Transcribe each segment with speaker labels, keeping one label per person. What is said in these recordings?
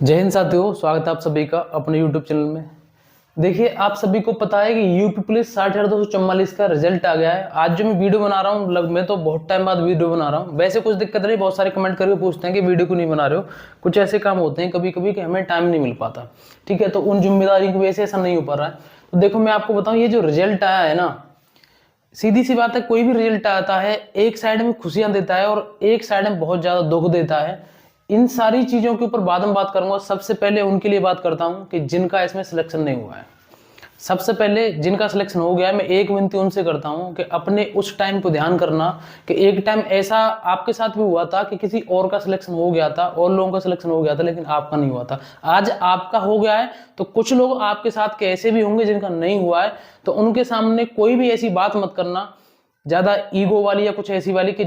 Speaker 1: जय हिंद साथियों, स्वागत है आप सभी का अपने यूट्यूब चैनल में। देखिए, आप सभी को पता है कि यूपी पुलिस 60,244 का रिजल्ट आ गया है। आज जो मैं वीडियो बना रहा हूँ, मैं तो बहुत टाइम बाद वीडियो बना रहा हूँ। वैसे कुछ दिक्कत नहीं, बहुत सारे कमेंट करके पूछते हैं कि वीडियो क्यों नहीं बना रहे हो। कुछ ऐसे काम होते हैं कभी कभी कि हमें टाइम नहीं मिल पाता, ठीक है। तो उन जिम्मेदारी की वजह से ऐसा नहीं हो पा रहा है। तो देखो, मैं आपको बताऊँ, ये जो रिजल्ट आया है ना, सीधी सी बात है, कोई भी रिजल्ट आता है एक साइड में खुशियां देता है और एक साइड में बहुत ज्यादा दुख देता है। इन सारी चीजों के ऊपर बाद में बात करूंगा। सबसे पहले उनके लिए बात करता हूं कि जिनका इसमें सिलेक्शन नहीं हुआ है। सबसे पहले जिनका सिलेक्शन हो गया है, मैं एक विनती उनसे करता हूं कि अपने उस टाइम को ध्यान करना कि एक टाइम ऐसा आपके साथ भी हुआ था कि किसी और का सिलेक्शन हो गया था, और लोगों का सिलेक्शन हो गया था, लेकिन आपका नहीं हुआ था। आज आपका हो गया है तो कुछ लोग आपके साथ के ऐसे भी होंगे जिनका नहीं हुआ है। तो उनके सामने कोई भी ऐसी बात मत करना ज्यादा ईगो वाली या कुछ ऐसी वाली कि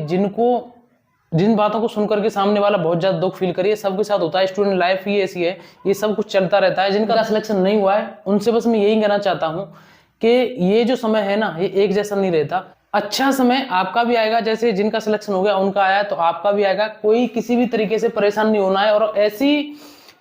Speaker 1: जिन बातों को सुनकर के सामने वाला बहुत ज्यादा दुख फील करिए। सबके साथ होता है, स्टूडेंट लाइफ ही ऐसी है, ये सब कुछ चलता रहता है। जिनका सिलेक्शन नहीं हुआ है उनसे बस मैं यही कहना चाहता हूं कि ये जो समय है ना, ये एक जैसा नहीं रहता। अच्छा समय आपका भी आएगा, जैसे जिनका सिलेक्शन हो गया उनका आया तो आपका भी आएगा। कोई किसी भी तरीके से परेशान नहीं होना है, और ऐसी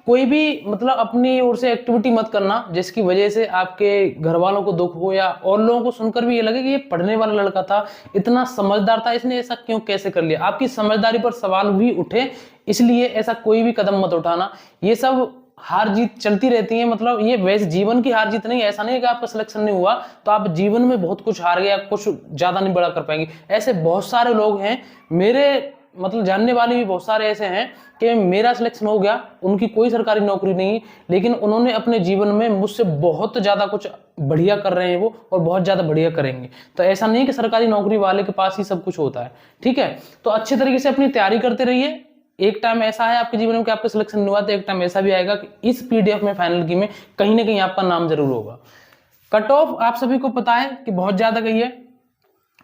Speaker 1: कोई भी मतलब अपनी ओर से एक्टिविटी मत करना जिसकी वजह से आपके घर वालों को दुख हो या और लोगों को सुनकर भी ये लगे कि ये पढ़ने वाला लड़का था, इतना समझदार था, इसने ऐसा क्यों कैसे कर लिया। आपकी समझदारी पर सवाल भी उठे, इसलिए ऐसा कोई भी कदम मत उठाना। ये सब हार जीत चलती रहती है, मतलब ये वैसे जीवन की हार जीत नहीं है। ऐसा नहीं है कि आपका सिलेक्शन नहीं हुआ तो आप जीवन में बहुत कुछ हार गए, कुछ ज्यादा नहीं बड़ा कर पाएंगे। ऐसे बहुत सारे लोग हैं, मेरे मतलब जानने वाले भी बहुत सारे ऐसे हैं कि मेरा सिलेक्शन हो गया, उनकी कोई सरकारी नौकरी नहीं, लेकिन उन्होंने अपने जीवन में मुझसे बहुत ज्यादा कुछ बढ़िया कर रहे हैं वो, और बहुत ज्यादा बढ़िया करेंगे। तो ऐसा नहीं कि सरकारी नौकरी वाले के पास ही सब कुछ होता है, ठीक है। तो अच्छे तरीके से अपनी तैयारी करते रहिए। एक टाइम ऐसा है आपके जीवन में कि आपका सिलेक्शन नहीं हुआ, तो एक टाइम ऐसा भी आएगा कि इस पीडीएफ में फाइनल की में कहीं ना कहीं आपका नाम जरूर होगा। कट ऑफ आप सभी को पता है कि बहुत ज्यादा गई है,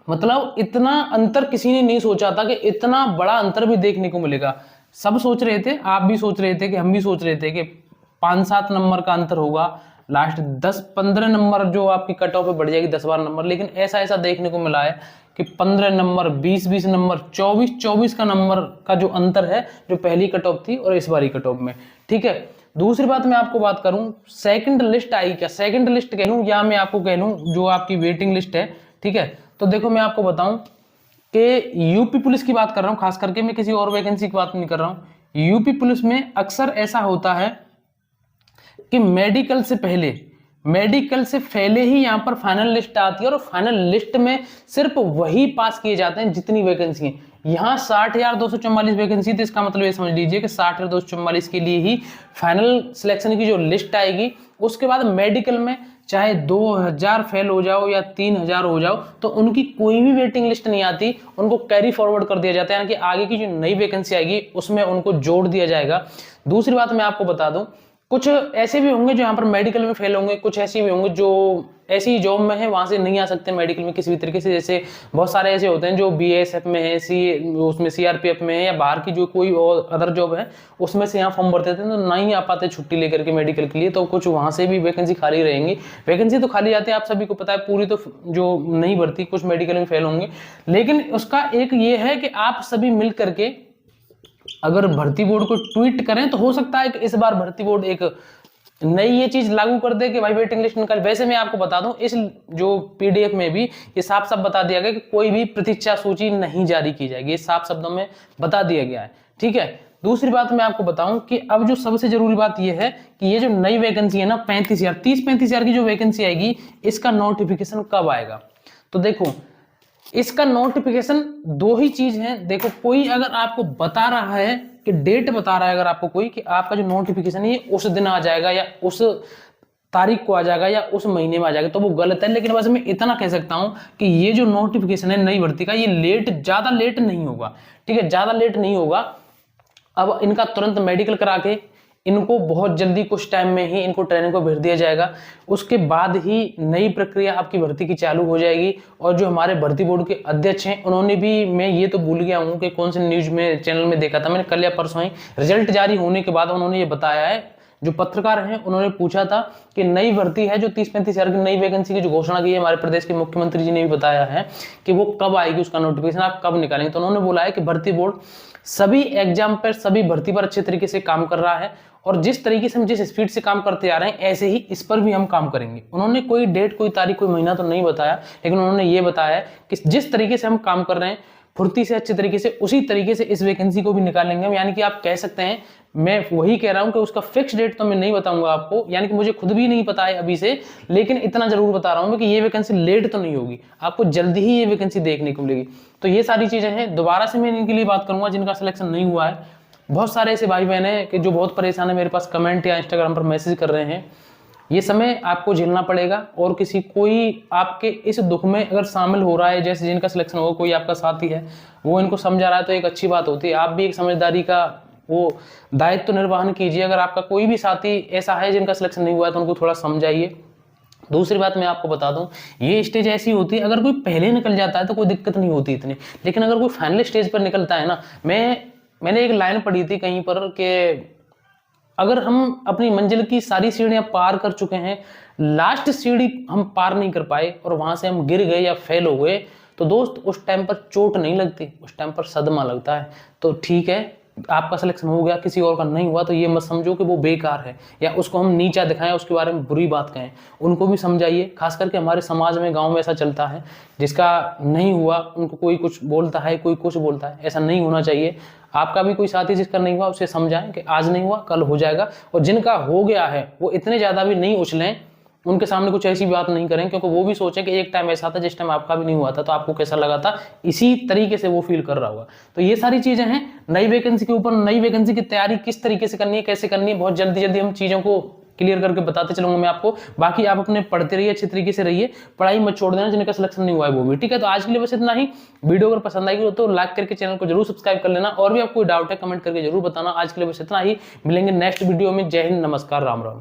Speaker 1: मतलब इतना अंतर किसी ने नहीं सोचा था कि इतना बड़ा अंतर भी देखने को मिलेगा। सब सोच रहे थे, आप भी सोच रहे थे, कि हम भी सोच रहे थे कि 5-7 नंबर का अंतर होगा, लास्ट 10-15 नंबर जो आपकी कट ऑफ पे बढ़ जाएगी, 10-12 नंबर। लेकिन ऐसा ऐसा देखने को मिला है कि 15 नंबर, 20-20 नंबर, 24-24 का नंबर का जो अंतर है, जो पहली कट ऑफ थी और इस बारी कट ऑफ में, ठीक है। दूसरी बात मैं आपको बात करूं, सेकंड लिस्ट आई क्या, सेकंड लिस्ट कह लूं या मैं आपको कह लूं जो आपकी वेटिंग लिस्ट है, ठीक है। तो देखो, मैं आपको बताऊं कि यूपी पुलिस की बात कर रहा हूं, खास करके मैं किसी और वैकेंसी की बात नहीं कर रहा हूं। यूपी पुलिस में अक्सर ऐसा होता है कि मेडिकल से पहले ही यहां पर फाइनल लिस्ट आती है, और फाइनल लिस्ट में सिर्फ वही पास किए जाते हैं जितनी वैकेंसी है। यहां 60,244 वैकेंसी थी, इसका मतलब ये समझ लीजिए कि 60,244 के लिए ही फाइनल सिलेक्शन की जो लिस्ट आएगी। उसके बाद मेडिकल में चाहे 2,000 फेल हो जाओ या 3,000 हो जाओ, तो उनकी कोई भी वेटिंग लिस्ट नहीं आती, उनको कैरी फॉरवर्ड कर दिया जाता है, यानी कि आगे की जो नई वैकेंसी आएगी उसमें उनको जोड़ दिया जाएगा। दूसरी बात मैं आपको बता दूं, कुछ ऐसे भी होंगे जो यहाँ पर मेडिकल में फेल होंगे, कुछ ऐसे भी होंगे जो ऐसी जॉब में है वहां से नहीं आ सकते मेडिकल में किसी भी तरीके से। जैसे बहुत सारे ऐसे होते हैं जो बीएसएफ में है, उसमें सीआरपीएफ में है, या बाहर की जो कोई और अदर जॉब है उसमें से यहाँ फॉर्म भरते थे तो नहीं आ पाते छुट्टी लेकर के मेडिकल के लिए, तो कुछ वहां से भी वैकेंसी खाली रहेंगी। वैकेंसी तो खाली आती है, आप सभी को पता है, पूरी तो जो नहीं भरती, कुछ मेडिकल में फेल होंगे। लेकिन उसका एक ये है कि आप सभी मिल करके अगर भर्ती बोर्ड को ट्वीट करें तो हो सकता है कि इस बार भर्ती बोर्ड एक नई ये चीज लागू कर दे कि भाई वेटिंग लिस्ट निकाल। वैसे मैं आपको बता दूं, इस जो पीडीएफ में भी ये साफ साफ बता दिया गया कि कोई भी प्रतीक्षा सूची नहीं जारी की जाएगी, ये साफ शब्दों में बता दिया गया है, ठीक है। दूसरी बात मैं आपको बताऊं कि अब जो सबसे जरूरी बात यह है कि ये जो नई वैकेंसी है ना, 35,000, 30-35,000 की जो वैकेंसी आएगी, इसका नोटिफिकेशन कब आएगा। तो देखो, इसका नोटिफिकेशन दो ही चीज है। देखो, कोई अगर आपको बता रहा है कि डेट बता रहा है अगर आपको कोई कि आपका जो नोटिफिकेशन है उस दिन आ जाएगा या उस तारीख को आ जाएगा या उस महीने में आ जाएगा, तो वो गलत है। लेकिन बस मैं इतना कह सकता हूं कि ये जो नोटिफिकेशन है नई भर्ती का, ये ज्यादा लेट नहीं होगा, ठीक है, ज्यादा लेट नहीं होगा। अब इनका तुरंत मेडिकल करा के इनको बहुत जल्दी कुछ टाइम में ही इनको ट्रेनिंग को भेज दिया जाएगा। उसके बाद ही नई प्रक्रिया आपकी भर्ती की चालू हो जाएगी। और जो हमारे भर्ती बोर्ड के अध्यक्ष हैं, उन्होंने भी, मैं ये तो भूल गया हूँ कि कौन से न्यूज में चैनल में देखा था मैंने, कल या परसों ही रिजल्ट जारी होने के बाद उन्होंने ये बताया है। जो पत्रकार हैं उन्होंने पूछा था कि नई भर्ती है जो 30-35,000 की नई वैकेंसी की जो घोषणा की है, हमारे प्रदेश के मुख्यमंत्री जी ने भी बताया है कि वो कब आएगी, उसका नोटिफिकेशन आप कब निकालेंगे। तो उन्होंने बोला है कि भर्ती बोर्ड सभी एग्जाम पर, सभी भर्ती पर अच्छे तरीके से काम कर रहा है, और जिस तरीके से हम जिस स्पीड से काम करते आ रहे हैं ऐसे ही इस पर भी हम काम करेंगे। उन्होंने कोई डेट, कोई तारीख, कोई महीना तो नहीं बताया, लेकिन उन्होंने ये बताया है कि जिस तरीके से हम काम कर रहे हैं फुर्ती से, अच्छे तरीके से, उसी तरीके से इस वैकेंसी को भी निकालेंगे हम। यानी कि आप कह सकते हैं, मैं वही कह रहा हूं कि उसका फिक्स डेट तो मैं नहीं बताऊंगा आपको, यानी कि मुझे खुद भी नहीं पता है अभी से, लेकिन इतना जरूर बता रहा हूं मैं कि ये वैकेंसी लेट तो नहीं होगी, आपको जल्दी ही ये वैकेंसी देखने को मिलेगी। तो ये सारी चीजें हैं। दोबारा से मैं इनके लिए बात करूंगा जिनका सिलेक्शन नहीं हुआ है। बहुत सारे ऐसे भाई बहन हैं कि जो बहुत परेशान है, मेरे पास कमेंट या इंस्टाग्राम पर मैसेज कर रहे हैं। ये समय आपको झेलना पड़ेगा, और किसी कोई आपके इस दुख में अगर शामिल हो रहा है, जैसे जिनका सिलेक्शन होगा, कोई आपका साथी है वो इनको समझा रहा है, तो एक अच्छी बात होती है। आप भी एक समझदारी का वो दायित्व निर्वहन कीजिए। अगर आपका कोई भी साथी ऐसा है जिनका सिलेक्शन नहीं हुआ है तो उनको थोड़ा समझाइए। दूसरी बात मैं आपको बता दूं, ये स्टेज ऐसी होती है, अगर कोई पहले निकल जाता है तो कोई दिक्कत नहीं होती इतनी, लेकिन अगर कोई फाइनल स्टेज पर निकलता है ना, मैंने एक लाइन पढ़ी थी कहीं पर कि अगर हम अपनी मंजिल की सारी सीढ़ियां पार कर चुके हैं, लास्ट सीढ़ी हम पार नहीं कर पाए और वहां से हम गिर गए या फेल हो गए, तो दोस्त उस टाइम पर चोट नहीं लगती, उस टाइम पर सदमा लगता है। तो ठीक है, आपका सिलेक्शन हो गया, किसी और का नहीं हुआ, तो ये मत समझो कि वो बेकार है या उसको हम नीचा दिखाएं, उसके बारे में बुरी बात कहें। उनको भी समझाइए। खास करके हमारे समाज में, गांव में ऐसा चलता है, जिसका नहीं हुआ उनको कोई कुछ बोलता है, कोई कुछ बोलता है। ऐसा नहीं होना चाहिए। आपका भी कोई साथी जिसका नहीं हुआ, उसे समझाएं कि आज नहीं हुआ कल हो जाएगा। और जिनका हो गया है वो इतने ज्यादा भी नहीं उछलें, उनके सामने कुछ ऐसी बात नहीं करें, क्योंकि वो भी सोचें कि एक टाइम ऐसा था जिस टाइम आपका भी नहीं हुआ था, तो आपको कैसा लगा था, इसी तरीके से वो फील कर रहा होगा। तो ये सारी चीजें हैं। नई वैकेंसी के ऊपर, नई वैकेंसी की तैयारी किस तरीके से करनी है, कैसे करनी है, बहुत जल्दी जल्दी हम चीजों को क्लियर करके बताते चलूंगा मैं आपको। बाकी आप अपने पढ़ते रहिए, अच्छे तरीके से रहिए, पढ़ाई मत छोड़ देना, जिनका सिलेक्शन नहीं हुआ है वो भी। ठीक है, तो आज के लिए बस इतना ही। वीडियो अगर पसंद आएगी तो लाइक करके चैनल को जरूर सब्सक्राइब कर लेना, और भी आपको कोई डाउट है कमेंट करके जरूर बताना। आज के लिए बस इतना ही, मिलेंगे नेक्स्ट वीडियो में। जय हिंद, नमस्कार, राम राम।